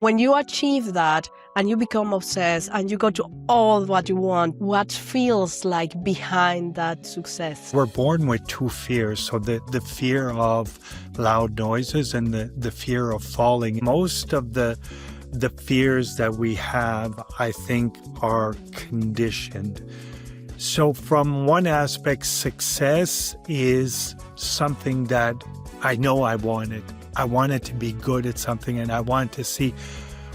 When you achieve that and you become obsessed and you go to all what you want, what feels like behind that success? We're born with two fears. So the fear of loud noises and the fear of falling. Most of the fears that we have, I think, are conditioned. So from one aspect, success is something that I know I wanted. I wanted to be good at something, and I wanted to see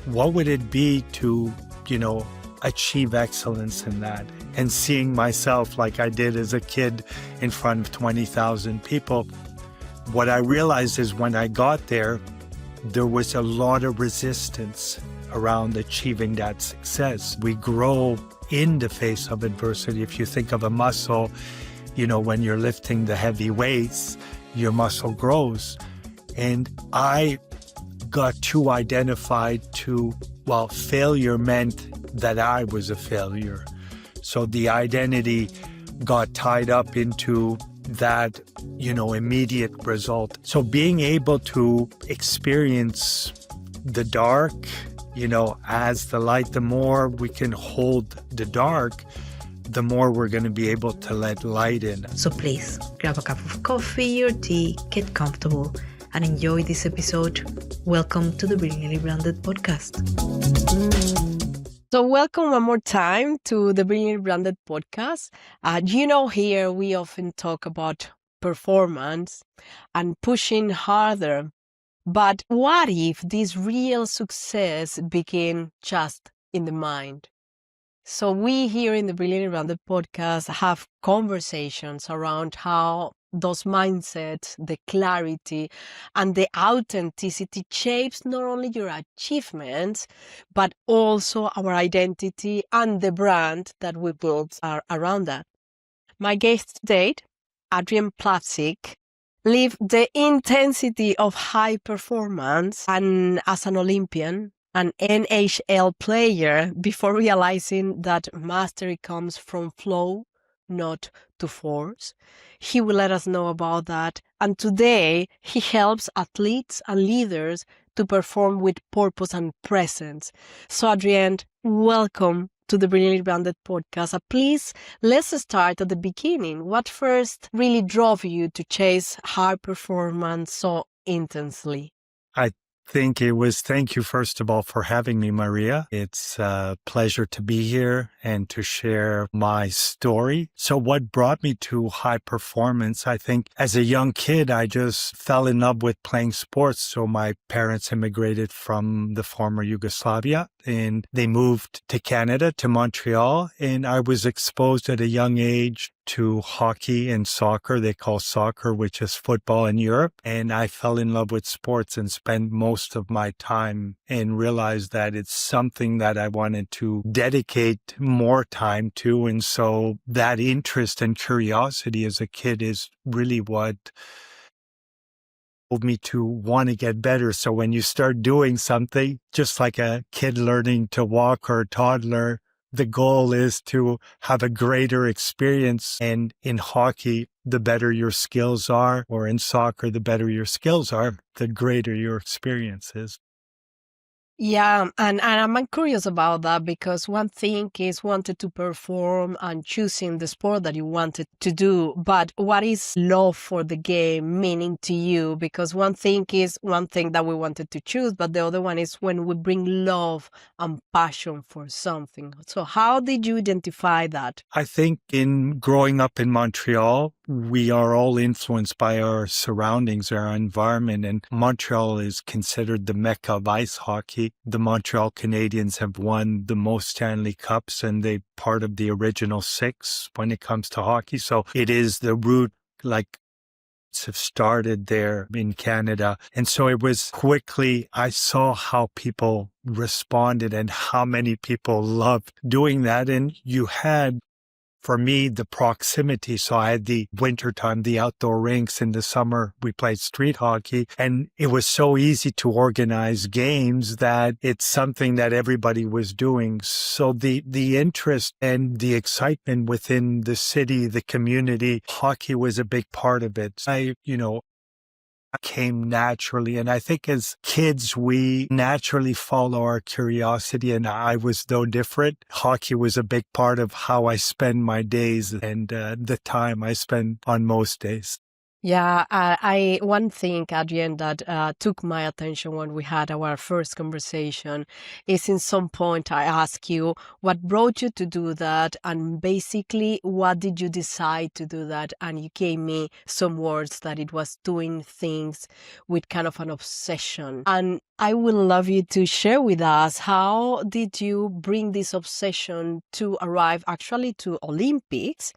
what would it be to, achieve excellence in that. And seeing myself like I did as a kid in front of 20,000 people, what I realized is when I got there, there was a lot of resistance around achieving that success. We grow in the face of adversity. If you think of a muscle, when you're lifting the heavy weights, your muscle grows. And I got too identified to, failure meant that I was a failure. So the identity got tied up into that, immediate result. So being able to experience the dark, as the light, the more we can hold the dark, the more we're going to be able to let light in. So please grab a cup of coffee or tea, get comfortable, and enjoy this episode. Welcome to the Brilliantly Branded podcast. So welcome one more time to the Brilliantly Branded podcast. Here we often talk about performance and pushing harder. But what if this real success begin just in the mind? So we here in the Brilliantly Branded podcast have conversations around how those mindsets, the clarity, and the authenticity shapes not only your achievements, but also our identity and the brand that we build around that. My guest today, Adrien Plavsic, lived the intensity of high performance and as an Olympian, an NHL player, before realizing that mastery comes from flow, not to force. He will let us know about that. And today, he helps athletes and leaders to perform with purpose and presence. So, Adrien, welcome to the Brilliantly Branded podcast. Please, let's start at the beginning. What first really drove you to chase high performance so intensely? I think it was, thank you first of all for having me, Maria. It's a pleasure to be here and to share my story. So what brought me to high performance? I think as a young kid, I just fell in love with playing sports. So my parents immigrated from the former Yugoslavia and they moved to Canada, to Montreal. And I was exposed at a young age to hockey and soccer. They call soccer, which is football in Europe. And I fell in love with sports and spent most of my time and realized that it's something that I wanted to dedicate more time to. And so that interest and curiosity as a kid is really what me to want to get better. So when you start doing something, just like a kid learning to walk or a toddler, the goal is to have a greater experience. And in hockey, the better your skills are, or in soccer, the better your skills are, the greater your experience is. Yeah, and I'm curious about that because one thing is wanted to perform and choosing the sport that you wanted to do, but what is love for the game meaning to you? Because one thing is one thing that we wanted to choose, but the other one is when we bring love and passion for something. So how did you identify that? I think in growing up in Montreal, we are all influenced by our surroundings, our environment, and Montreal is considered the mecca of ice hockey. The Montreal Canadiens have won the most Stanley Cups, and they're part of the original six when it comes to hockey. So it is the root, have started there in Canada. And so it was quickly, I saw how people responded and how many people loved doing that. And you had, for me, the proximity. So I had the wintertime, the outdoor rinks. In the summer, we played street hockey. And it was so easy to organize games that it's something that everybody was doing. So the interest and the excitement within the city, the community, hockey was a big part of it. came naturally. And I think as kids, we naturally follow our curiosity, and I was no different. Hockey was a big part of how I spend my days and the time I spend on most days. Yeah, I one thing, Adrien, that took my attention when we had our first conversation is in some point I asked you what brought you to do that, and basically what did you decide to do that? And you gave me some words that it was doing things with kind of an obsession. And I would love you to share with us, how did you bring this obsession to arrive actually to Olympics?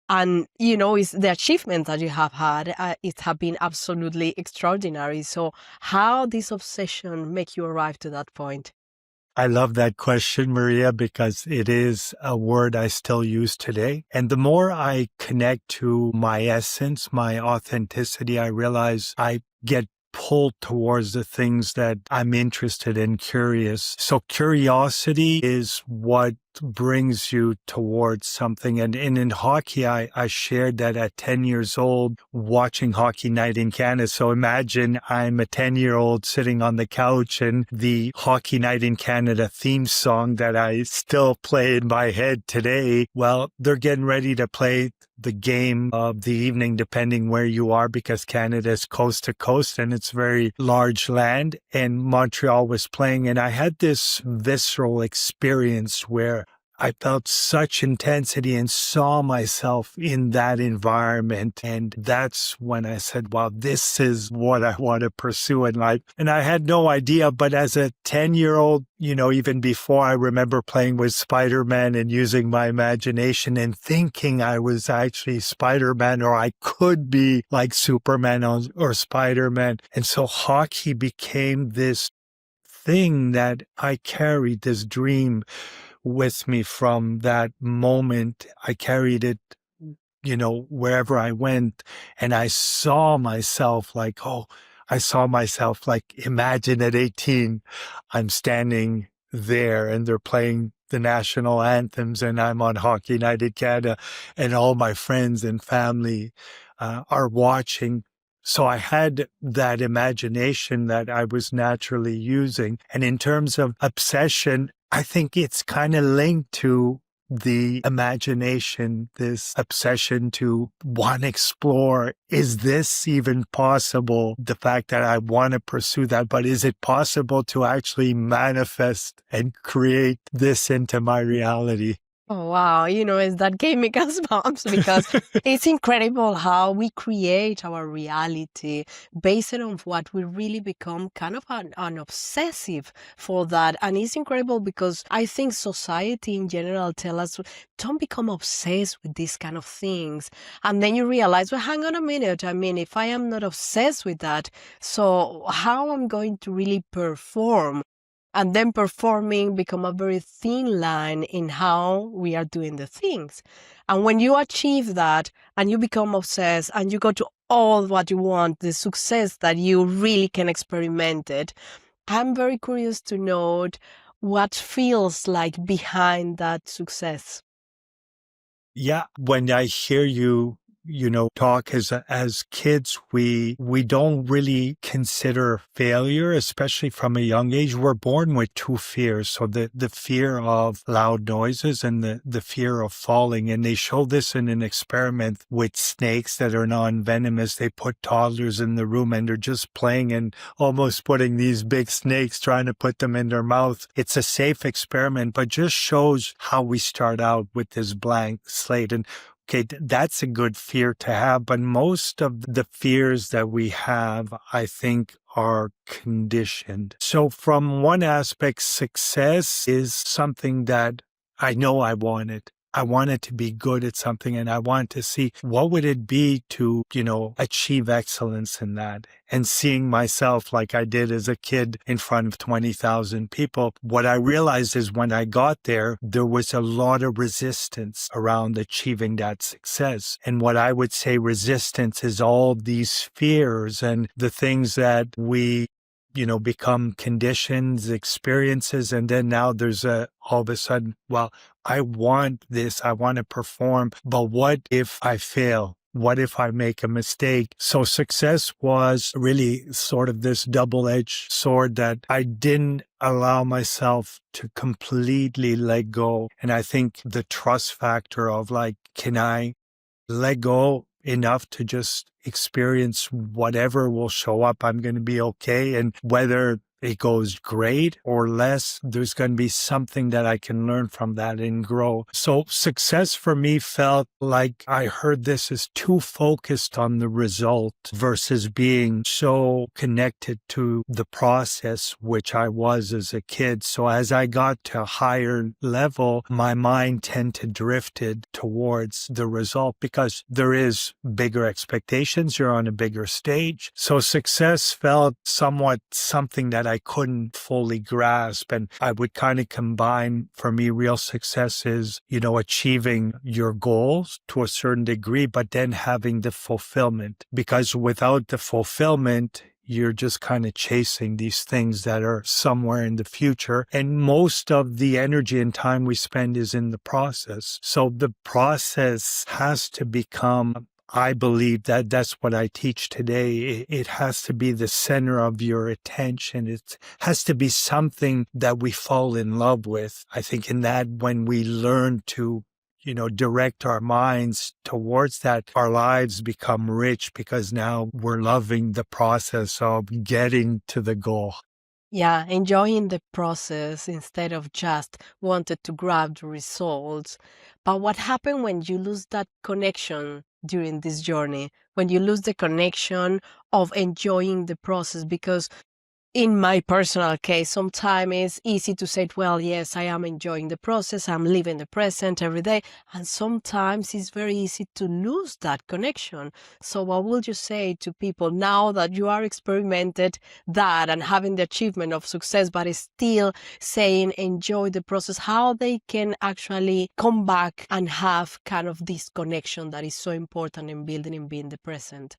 And, it's the achievements that you have had, it have been absolutely extraordinary. So how this obsession make you arrive to that point? I love that question, Maria, because it is a word I still use today. And the more I connect to my essence, my authenticity, I realize I get pulled towards the things that I'm interested in, curious. So curiosity is what brings you towards something. And in hockey, I shared that at 10 years old, watching Hockey Night in Canada. So imagine I'm a 10-year-old sitting on the couch, and the Hockey Night in Canada theme song that I still play in my head today, well, they're getting ready to play the game of the evening, depending where you are, because Canada is coast to coast and it's very large land. And Montreal was playing, and I had this visceral experience where I felt such intensity and saw myself in that environment. And that's when I said, wow, this is what I want to pursue in life. And I had no idea, but as a 10-year-old, even before, I remember playing with Spider-Man and using my imagination and thinking I was actually Spider-Man, or I could be like Superman or Spider-Man. And so hockey became this thing that I carried, this dream with me from that moment. I carried it, wherever I went, and I saw myself like, imagine at 18, I'm standing there and they're playing the national anthems and I'm on Hockey Night in Canada and all my friends and family are watching. So I had that imagination that I was naturally using. And in terms of obsession, I think it's kind of linked to the imagination, this obsession to want to explore. Is this even possible? The fact that I want to pursue that, but is it possible to actually manifest and create this into my reality? Oh, wow. That gave me goosebumps because it's incredible how we create our reality based on what we really become kind of an obsessive for that. And it's incredible because I think society in general tell us, don't become obsessed with these kind of things. And then you realize, well, hang on a minute. I mean, if I am not obsessed with that, so how am I going to really perform? And then performing become a very thin line in how we are doing the things. And when you achieve that and you become obsessed and you go to all what you want, the success that you really can experiment it, I'm very curious to know what feels like behind that success. Yeah, when I hear you, talk as kids, we don't really consider failure, especially from a young age. We're born with two fears. So the fear of loud noises and the fear of falling. And they show this in an experiment with snakes that are non-venomous. They put toddlers in the room and they're just playing and almost putting these big snakes, trying to put them in their mouth. It's a safe experiment, but just shows how we start out with this blank slate. And okay, that's a good fear to have, but most of the fears that we have, I think, are conditioned. So from one aspect, success is something that I know I wanted. I wanted to be good at something, and I wanted to see what would it be to, achieve excellence in that. And seeing myself like I did as a kid in front of 20,000 people, what I realized is when I got there, there was a lot of resistance around achieving that success. And what I would say resistance is all these fears and the things that we become conditions, experiences, and then now there's all of a sudden, well, I want this, I want to perform, but what if I fail? what if I make a mistake? So success was really sort of this double-edged sword that I didn't allow myself to completely let go. And I think the trust factor of like, can I let go enough to just experience whatever will show up? I'm going to be okay. And whether it goes great or less, there's going to be something that I can learn from that and grow. So success for me felt like I heard this as too focused on the result versus being so connected to the process, which I was as a kid. So as I got to a higher level, my mind tended to drifted towards the result because there is bigger expectations. You're on a bigger stage. So success felt somewhat something that I couldn't fully grasp. And I would kind of combine, for me, real success is, achieving your goals to a certain degree, but then having the fulfillment. Because without the fulfillment, you're just kind of chasing these things that are somewhere in the future. And most of the energy and time we spend is in the process. So the process has to become, I believe that that's what I teach today. It has to be the center of your attention. It has to be something that we fall in love with. I think in that when we learn to direct our minds towards that, our lives become rich because now we're loving the process of getting to the goal. Yeah, enjoying the process instead of just wanted to grab the results. But what happened when you lose that connection during this journey? When you lose the connection of enjoying the process? Because in my personal case, sometimes it's easy to say, well, yes, I am enjoying the process. I'm living the present every day. And sometimes it's very easy to lose that connection. So what would you say to people now that you are experimented that and having the achievement of success, but is still saying enjoy the process, how they can actually come back and have kind of this connection that is so important in building and being the present?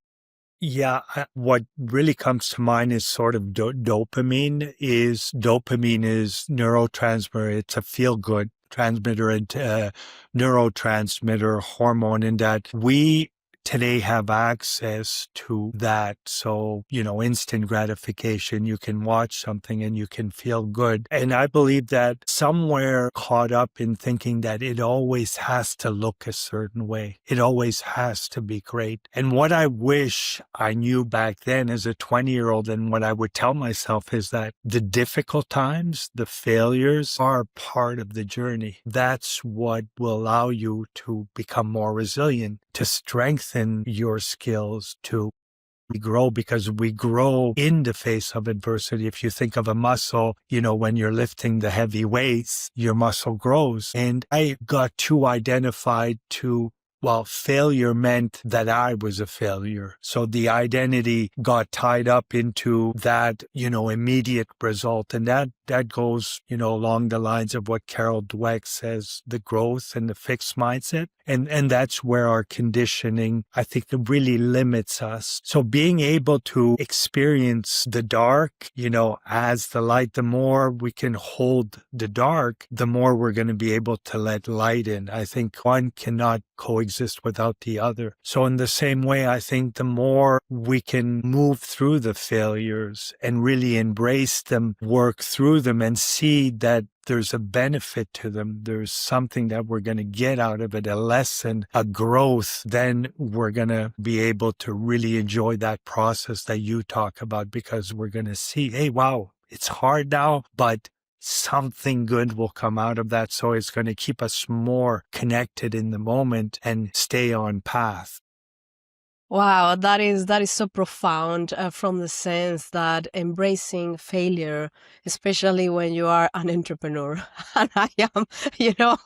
Yeah, what really comes to mind is sort of dopamine. Dopamine is neurotransmitter. It's a feel-good transmitter and neurotransmitter hormone, in that we today have access to that. So, instant gratification, you can watch something and you can feel good. And I believe that somewhere caught up in thinking that it always has to look a certain way. It always has to be great. And what I wish I knew back then as a 20-year-old, and what I would tell myself, is that the difficult times, the failures, are part of the journey. That's what will allow you to become more resilient, to strengthen your skills, to grow, because we grow in the face of adversity. If you think of a muscle, when you're lifting the heavy weights, your muscle grows. And I got too identified to, failure meant that I was a failure. So the identity got tied up into that, immediate result. And that goes, along the lines of what Carol Dweck says, the growth and the fixed mindset. And that's where our conditioning, I think, really limits us. So being able to experience the dark, as the light, the more we can hold the dark, the more we're going to be able to let light in. I think one cannot coexist without the other. So in the same way, I think the more we can move through the failures and really embrace them, work through them, and see that there's a benefit to them, there's something that we're going to get out of it, a lesson, a growth, then we're going to be able to really enjoy that process that you talk about, because we're going to see, hey, wow, it's hard now, but something good will come out of that. So it's going to keep us more connected in the moment and stay on path. Wow, that is so profound, from the sense that embracing failure, especially when you are an entrepreneur, and I am,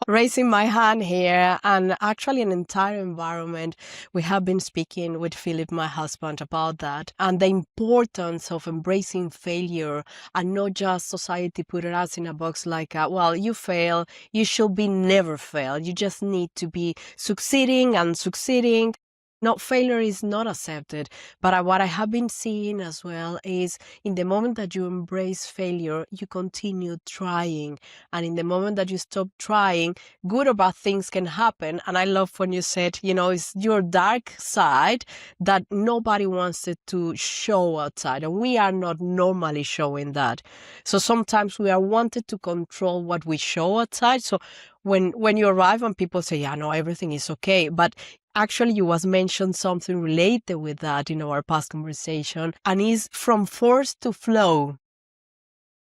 raising my hand here, and actually an entire environment. We have been speaking with Philip, my husband, about that, and the importance of embracing failure, and not just society put us in a box like, you fail, you should be never fail. You just need to be succeeding and succeeding. No, failure is not accepted. But what I have been seeing as well is in the moment that you embrace failure, you continue trying. And in the moment that you stop trying, good or bad things can happen. And I love when you said, it's your dark side that nobody wants it to show outside. And we are not normally showing that. So sometimes we are wanted to control what we show outside. So when you arrive and people say, yeah, no, everything is okay. But actually, you was mentioned something related with that in our past conversation, and is from force to flow.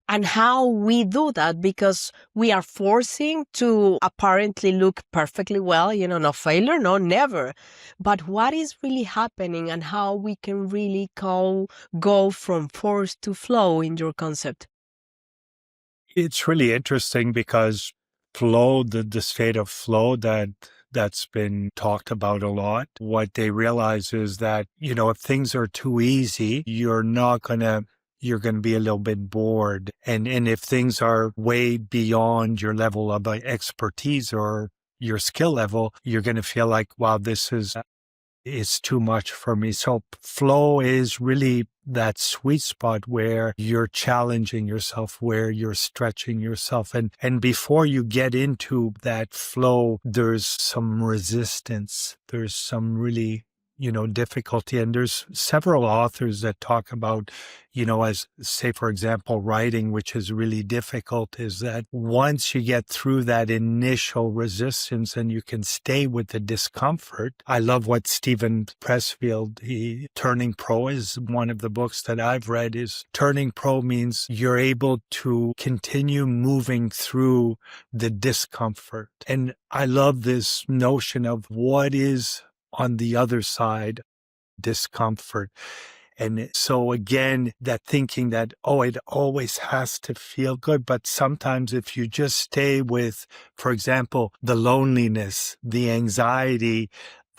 And how we do that, because we are forcing to apparently look perfectly well, no failure, no, never. But what is really happening and how we can really go from force to flow in your concept? It's really interesting because flow, the state of flow that's been talked about a lot, what they realize is that, if things are too easy, you're going to be a little bit bored. And if things are way beyond your level of expertise or your skill level, you're going to feel like, wow, this is too much for me. So flow is really that sweet spot where you're challenging yourself, where you're stretching yourself. And before you get into that flow, there's some resistance. There's some really, difficulty. And there's several authors that talk about, as say, for example, writing, which is really difficult, is that once you get through that initial resistance and you can stay with the discomfort. I love what Stephen Pressfield, Turning Pro is one of the books that I've read. Is Turning Pro means you're able to continue moving through the discomfort. And I love this notion of what is on the other side, discomfort. And so again, that thinking that, it always has to feel good. But sometimes if you just stay with, for example, the loneliness, the anxiety,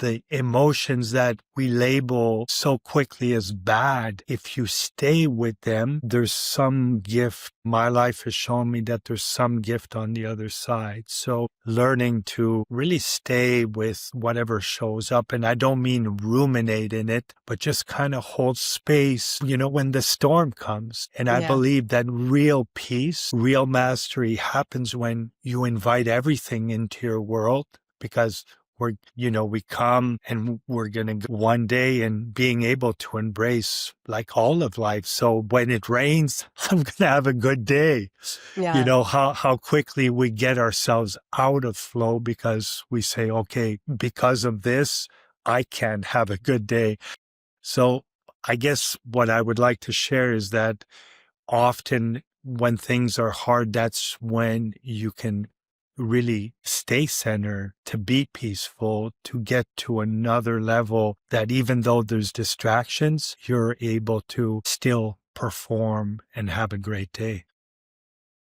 the emotions that we label so quickly as bad, if you stay with them, there's some gift. My life has shown me that there's some gift on the other side. So learning to really stay with whatever shows up. And I don't mean ruminate in it, but just kind of hold space, when the storm comes. And I believe that real peace, real mastery happens when you invite everything into your world, because we come and we're going to go one day, and being able to embrace like all of life. So when it rains, I'm going to have a good day. Yeah. How quickly we get ourselves out of flow because we say, okay, because of this, I can't have a good day. So I guess what I would like to share is that often when things are hard, that's when you can really stay centered, to be peaceful, to get to another level, that even though there's distractions, you're able to still perform and have a great day.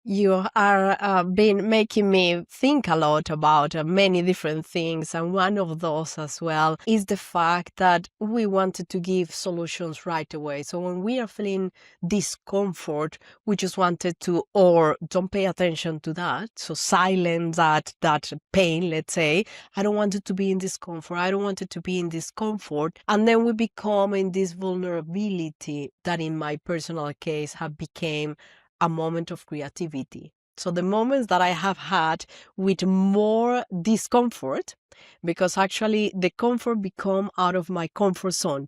You are been making me think a lot about many different things, and one of those as well is the fact that we wanted to give solutions right away. So when we are feeling discomfort, we just wanted to, or don't pay attention to that. So silence that pain, let's say. I don't want it to be in discomfort. I don't want it to be in discomfort. And then we become in this vulnerability that in my personal case have become a moment of creativity. So the moments that I have had with more discomfort, because actually the comfort become out of my comfort zone,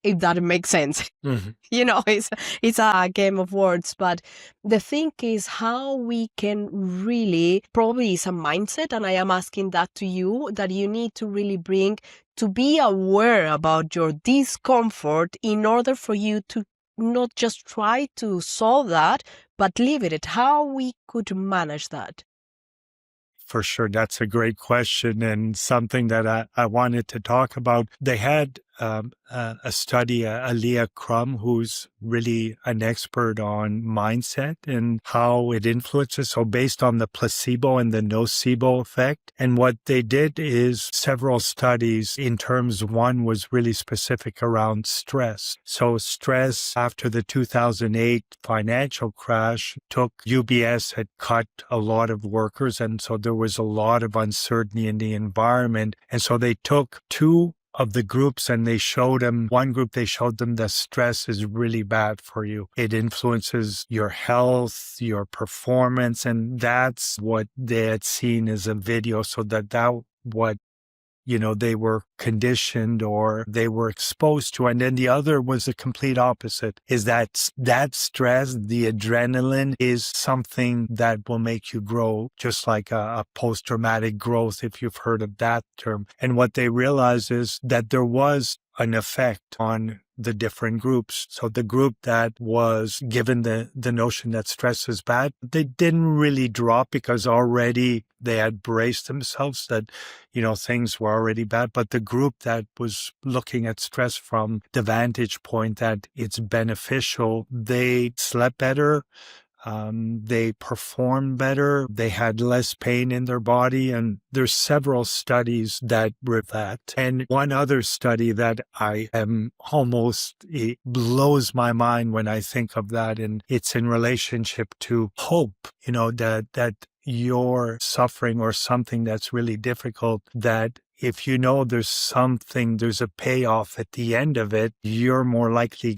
if that makes sense. Mm-hmm. It's a game of words, but the thing is how we can really, probably is a mindset, and I am asking that to you, that you need to really bring to be aware about your discomfort in order for you to not just try to solve that, but live it. How we could manage that? For sure. That's a great question, and something that I wanted to talk about. They had a study, Aaliyah Crum, who's really an expert on mindset and how it influences. So based on the placebo and the nocebo effect. And what they did is several studies in terms, one was really specific around stress. So stress after the 2008 financial crash UBS had cut a lot of workers. And so there was a lot of uncertainty in the environment. And so they took two of the groups, and they showed them, one group, they showed them that stress is really bad for you. It influences your health, your performance, and that's what they had seen as a video. So that what they were conditioned or they were exposed to. And then the other was the complete opposite, is that stress, the adrenaline, is something that will make you grow, just like a post-traumatic growth, if you've heard of that term. And what they realized is that there was an effect on the different groups. So the group that was given the notion that stress is bad, they didn't really drop because already they had braced themselves that, things were already bad. But the group that was looking at stress from the vantage point that it's beneficial, they slept better. They performed better. They had less pain in their body. And there's several studies that prove that. And one other study that it blows my mind when I think of that. And it's in relationship to hope, that you're suffering or something that's really difficult, that if there's a payoff at the end of it, you're more likely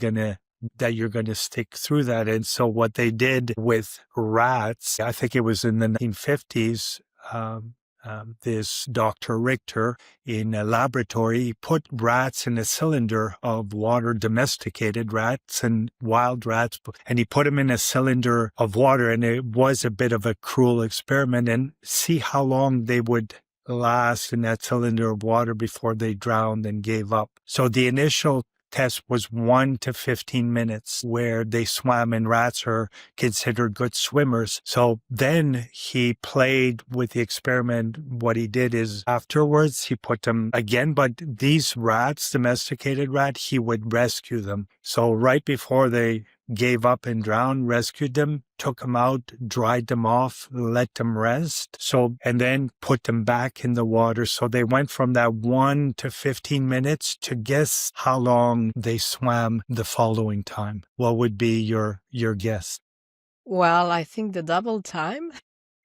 that you're going to stick through that. And so what they did with rats, I think it was in the 1950s, this Dr. Richter in a laboratory put rats in a cylinder of water, domesticated rats and wild rats, and he put them in a cylinder of water. And it was a bit of a cruel experiment, and see how long they would last in that cylinder of water before they drowned and gave up. So the initial test was 1 to 15 minutes where they swam, and rats are considered good swimmers. So then he played with the experiment. What he did is afterwards he put them again, but these rats, domesticated rat, he would rescue them. So right before they gave up and drowned, rescued them, took them out, dried them off, let them rest. And then put them back in the water. So they went from that 1 to 15 minutes to guess how long they swam the following time. What would be your guess? Well, I think the double time.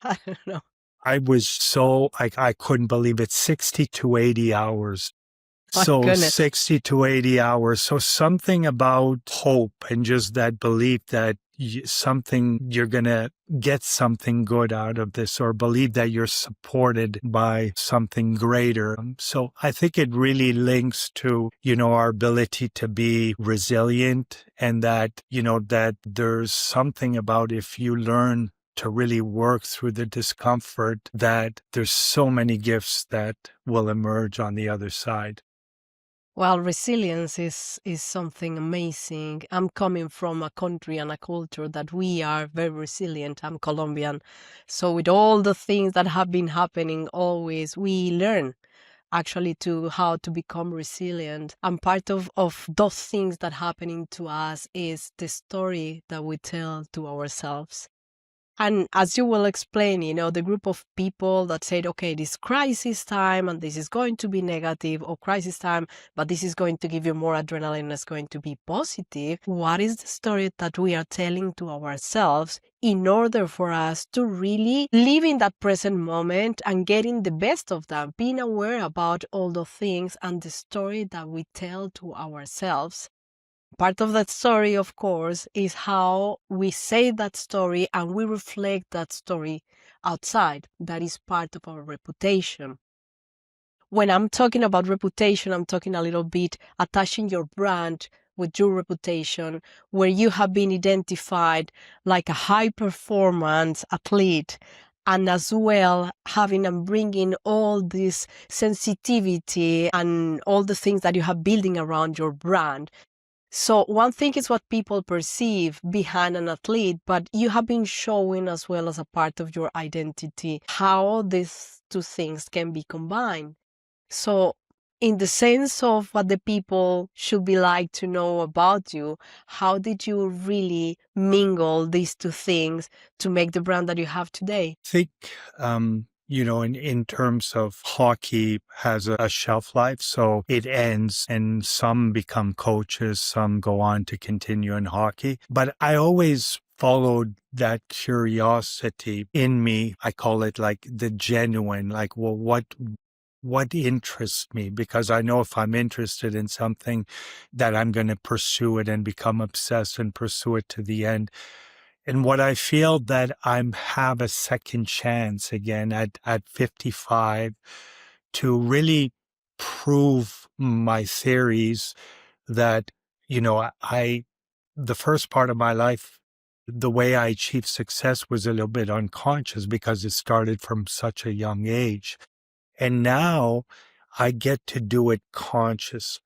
I don't know. I couldn't believe it. 60 to 80 hours. My So goodness. 60 to 80 hours. So something about hope and just that belief that you're going to get something good out of this, or believe that you're supported by something greater. So I think it really links to, our ability to be resilient, and that, that there's something about, if you learn to really work through the discomfort, that there's so many gifts that will emerge on the other side. Well, resilience is something amazing. I'm coming from a country and a culture that we are very resilient. I'm Colombian. So with all the things that have been happening always, we learn actually to how to become resilient. And part of those things that happening to us is the story that we tell to ourselves. And as you will explain, the group of people that said, okay, this crisis time and this is going to be negative, or crisis time, but this is going to give you more adrenaline and it's going to be positive. What is the story that we are telling to ourselves in order for us to really live in that present moment and getting the best of that, being aware about all the things and the story that we tell to ourselves? Part of that story, of course, is how we say that story and we reflect that story outside. That is part of our reputation. When I'm talking about reputation, I'm talking a little bit attaching your brand with your reputation, where you have been identified like a high performance athlete, and as well having and bringing all this sensitivity and all the things that you have building around your brand. So one thing is what people perceive behind an athlete, but you have been showing as well as a part of your identity how these two things can be combined. So in the sense of what the people should be like to know about you, how did you really mingle these two things to make the brand that you have today? I think, in terms of hockey has a shelf life, so it ends and some become coaches, some go on to continue in hockey. But I always followed that curiosity in me. I call it like the genuine, like, well, what interests me, because I know if I'm interested in something that I'm going to pursue it and become obsessed and pursue it to the end. And what I feel that I have a second chance again at 55 to really prove my theories that, the first part of my life, the way I achieved success was a little bit unconscious because it started from such a young age. And now I get to do it consciously.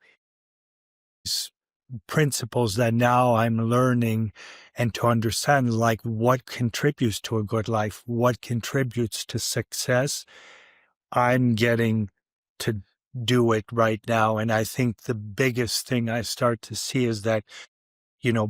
Principles that now I'm learning and to understand, like what contributes to a good life, what contributes to success, I'm getting to do it right now. And I think the biggest thing I start to see is that,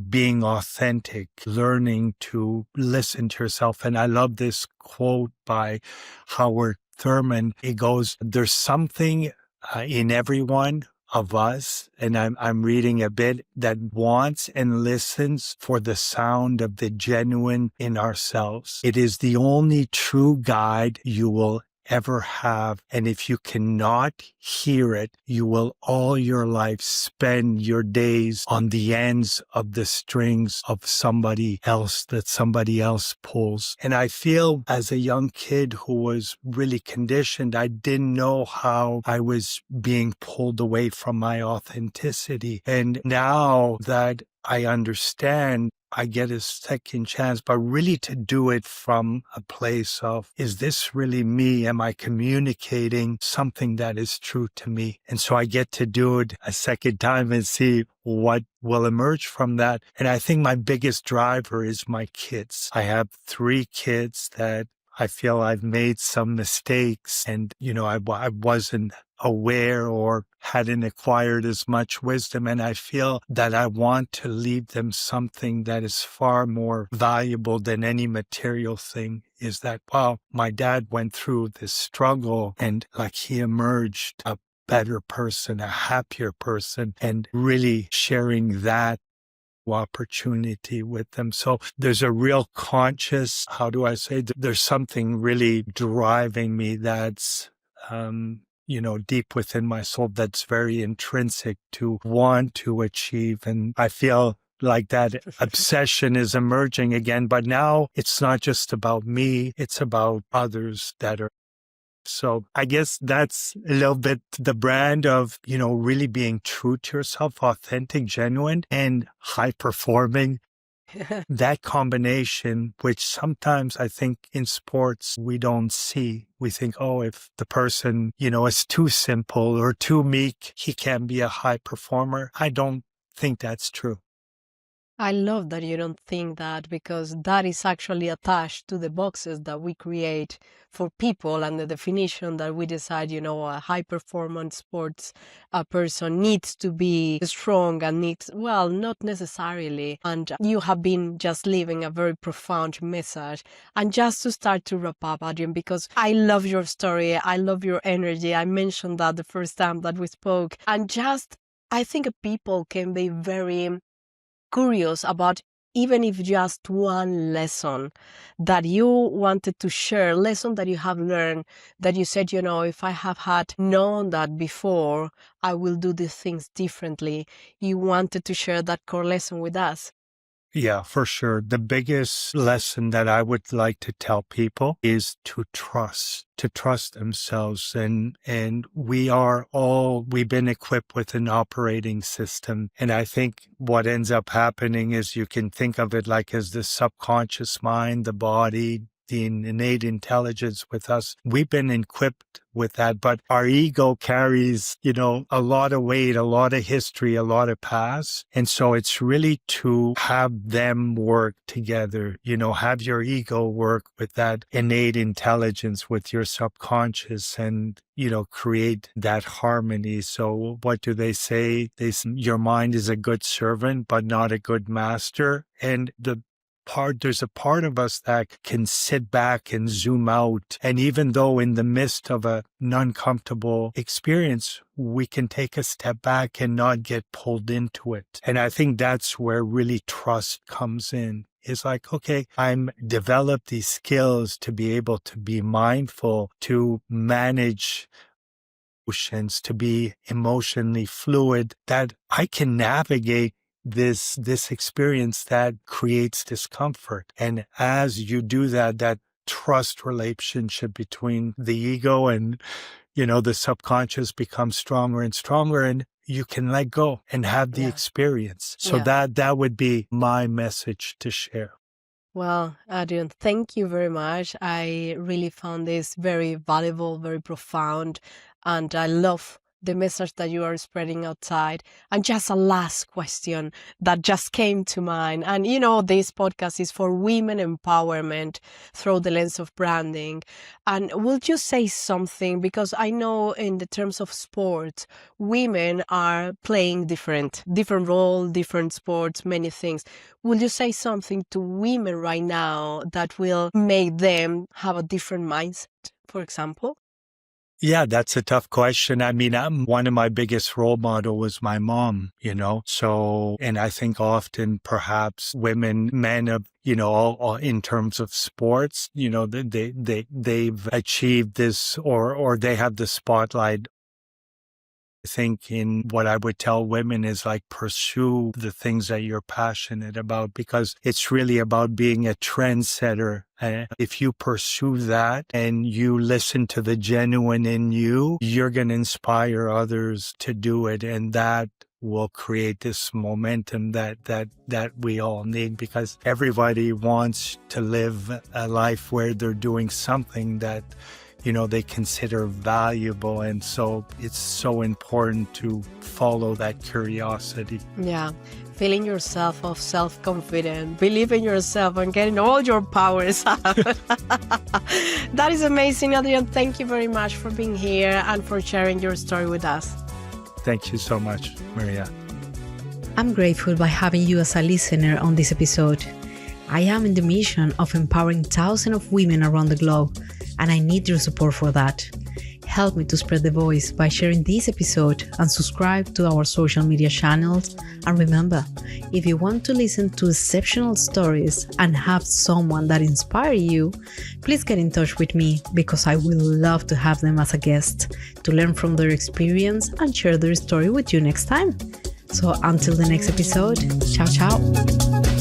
being authentic, learning to listen to yourself. And I love this quote by Howard Thurman. It goes, there's something in everyone of us, and I'm reading a bit, that wants and listens for the sound of the genuine in ourselves. It is the only true guide you will ever have. And if you cannot hear it, you will all your life spend your days on the ends of the strings of somebody else that somebody else pulls. And I feel as a young kid who was really conditioned, I didn't know how I was being pulled away from my authenticity. And now that I understand, I get a second chance, but really to do it from a place of, is this really me? Am I communicating something that is true to me? And so I get to do it a second time and see what will emerge from that. And I think my biggest driver is my kids. I have 3 kids that I feel I've made some mistakes and, I wasn't aware or hadn't acquired as much wisdom. And I feel that I want to leave them something that is far more valuable than any material thing, is that, wow, my dad went through this struggle and like he emerged a better person, a happier person, and really sharing that opportunity with them. So there's a real conscious, there's something really driving me that's, deep within my soul, that's very intrinsic to want to achieve. And I feel like that obsession is emerging again, but now it's not just about me, it's about others that are. So I guess that's a little bit the brand of, really being true to yourself, authentic, genuine, and high performing. That combination, which sometimes I think in sports we don't see. We think, oh, if the person, is too simple or too meek, he can be a high performer. I don't think that's true. I love that you don't think that, because that is actually attached to the boxes that we create for people and the definition that we decide, a high performance sports person needs to be strong and needs, well, not necessarily. And you have been just leaving a very profound message. And just to start to wrap up, Adrien, because I love your story, I love your energy. I mentioned that the first time that we spoke. And I think people can be very curious about, even if just one lesson that you wanted to share, lesson that you have learned, that you said, if I have had known that before, I will do these things differently. You wanted to share that core lesson with us. Yeah, for sure. The biggest lesson that I would like to tell people is to trust themselves. And we've been equipped with an operating system. And I think what ends up happening is, you can think of it like as the subconscious mind, the body, the innate intelligence with us. We've been equipped with that, but our ego carries, a lot of weight, a lot of history, a lot of past. And so it's really to have them work together, have your ego work with that innate intelligence, with your subconscious, and, create that harmony. So what do they say? Your mind is a good servant, but not a good master. And there's a part of us that can sit back and zoom out. And even though in the midst of an uncomfortable experience, we can take a step back and not get pulled into it. And I think that's where really trust comes in. It's like, okay, I'm developed these skills to be able to be mindful, to manage emotions, to be emotionally fluid, that I can navigate this experience that creates discomfort. And as you do that, that trust relationship between the ego and, the subconscious becomes stronger and stronger, and you can let go and have the experience. So that would be my message to share. Well, Adrien, thank you very much. I really found this very valuable, very profound, and I love the message that you are spreading outside. And just a last question that just came to mind. And this podcast is for women empowerment through the lens of branding. And would you say something, because I know in the terms of sports, women are playing different role, different sports, many things. Will you say something to women right now that will make them have a different mindset, for example? Yeah, that's a tough question. I mean, one of my biggest role model was my mom, so, and I think often perhaps women, men of, all in terms of sports, they've achieved this or they have the spotlight. I think in what I would tell women is like pursue the things that you're passionate about, because it's really about being a trendsetter. If you pursue that and you listen to the genuine in you, you're going to inspire others to do it. And that will create this momentum that we all need, because everybody wants to live a life where they're doing something that they consider valuable. And so it's so important to follow that curiosity. Yeah. Filling yourself of self-confidence, believe in yourself and getting all your powers up. That is amazing, Adrien. Thank you very much for being here and for sharing your story with us. Thank you so much, Maria. I'm grateful by having you as a listener on this episode. I am in the mission of empowering thousands of women around the globe, and I need your support for that. Help me to spread the voice by sharing this episode and subscribe to our social media channels. And remember, if you want to listen to exceptional stories and have someone that inspires you, please get in touch with me, because I will love to have them as a guest to learn from their experience and share their story with you next time. So until the next episode, ciao, ciao.